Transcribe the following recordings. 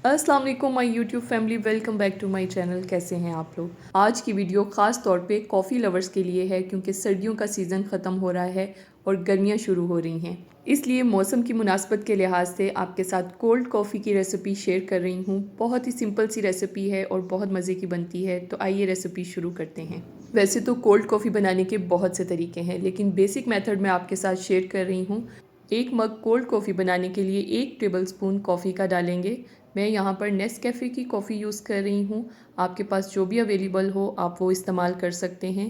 अस्सलाम वालेकुम my YouTube family, welcome back to my channel. कैसे हैं आप लोग? आज की वीडियो ख़ास तौर पे कॉफ़ी लवर्स के लिए है क्योंकि सर्दियों का सीज़न ख़त्म हो रहा है और गर्मियां शुरू हो रही हैं। इसलिए मौसम की मुनासबत के लिहाज से आपके साथ कोल्ड कॉफ़ी की रेसिपी शेयर कर रही हूँ। बहुत ही सिंपल सी रेसिपी है और बहुत मज़े की बनती है। तो आइए रेसिपी शुरू करते हैं। वैसे तो कोल्ड कॉफ़ी बनाने के बहुत से तरीके हैं, लेकिन बेसिक मेथड मैं आपके साथ शेयर कर रही हूँ। 1 मग कोल्ड कॉफ़ी बनाने के लिए 1 टेबलस्पून कॉफ़ी का डालेंगे। मैं यहाँ पर नेस्कैफ़े की कॉफ़ी यूज़ कर रही हूँ। आपके पास जो भी अवेलेबल हो आप वो इस्तेमाल कर सकते हैं।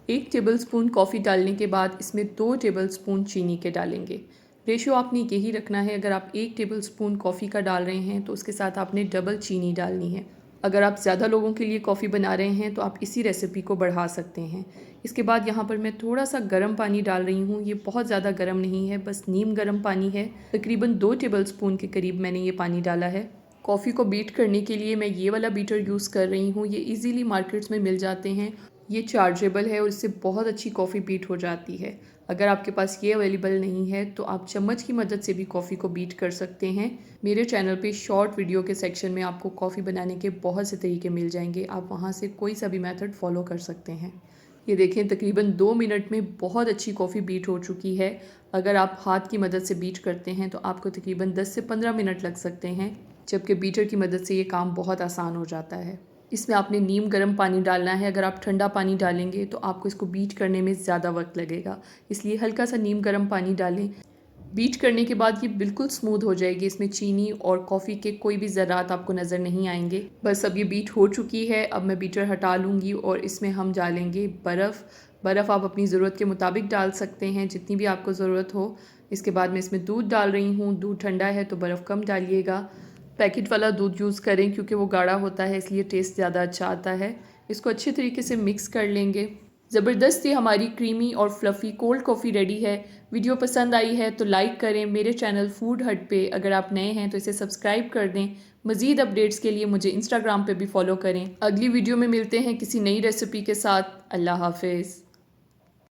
1 टेबलस्पून कॉफ़ी डालने के बाद इसमें 2 टेबलस्पून चीनी के डालेंगे। रेशो आपने यही रखना है। अगर आप 1 टेबलस्पून कॉफ़ी का डाल रहे हैं तो उसके साथ आपने डबल चीनी डालनी है। अगर आप ज़्यादा लोगों के लिए कॉफ़ी बना रहे हैं तो आप इसी रेसिपी को बढ़ा सकते हैं। इसके बाद यहाँ पर मैं थोड़ा सा गर्म पानी डाल रही हूँ। ये बहुत ज़्यादा गर्म नहीं है, बस नीम गर्म पानी है। तकरीबन 2 टेबलस्पून के करीब मैंने ये पानी डाला है। कॉफ़ी को बीट करने के लिए मैं ये वाला बीटर यूज़ कर रही हूँ। ये इजीली मार्केट्स में मिल जाते हैं। ये चार्जेबल है और इससे बहुत अच्छी कॉफ़ी बीट हो जाती है। अगर आपके पास ये अवेलेबल नहीं है तो आप चम्मच की मदद से भी कॉफ़ी को बीट कर सकते हैं। मेरे चैनल पे शॉर्ट वीडियो के सेक्शन में आपको कॉफ़ी बनाने के बहुत से तरीके मिल जाएंगे। आप वहाँ से कोई सा भी मेथड फॉलो कर सकते हैं। ये देखें, तकरीबन 2 मिनट में बहुत अच्छी कॉफ़ी बीट हो चुकी है। अगर आप हाथ की मदद से बीट करते हैं तो आपको तकरीबन 10 से 15 मिनट लग सकते हैं, जबकि बीटर की मदद से ये काम बहुत आसान हो जाता है। इसमें आपने नीम गर्म पानी डालना है। अगर आप ठंडा पानी डालेंगे तो आपको इसको बीट करने में ज़्यादा वक्त लगेगा, इसलिए हल्का सा नीम गर्म पानी डालें। बीट करने के बाद ये बिल्कुल स्मूथ हो जाएगी। इसमें चीनी और कॉफ़ी के कोई भी ज़रात आपको नज़र नहीं आएंगे। बस अब ये बीट हो चुकी है। अब मैं बीटर हटा लूँगी और इसमें हम डालेंगे बर्फ़। बर्फ़ आप अपनी ज़रूरत के मुताबिक डाल सकते हैं, जितनी भी आपको ज़रूरत हो। इसके बाद मैं इसमें दूध डाल रही हूँ। दूध ठंडा है तो बर्फ़ कम डालिएगा। पैकेट वाला दूध यूज़ करें क्योंकि वो गाढ़ा होता है, इसलिए टेस्ट ज़्यादा अच्छा आता है। इसको अच्छे तरीके से मिक्स कर लेंगे। ज़बरदस्ती हमारी क्रीमी और फ्लफ़ी कोल्ड कॉफ़ी रेडी है। वीडियो पसंद आई है तो लाइक करें। मेरे चैनल फूड हट पे अगर आप नए हैं तो इसे सब्सक्राइब कर दें। मज़ीद अपडेट्स के लिए मुझे इंस्टाग्राम पे भी फॉलो करें। अगली वीडियो में मिलते हैं किसी नई रेसिपी के साथ। अल्लाह हाफिज़।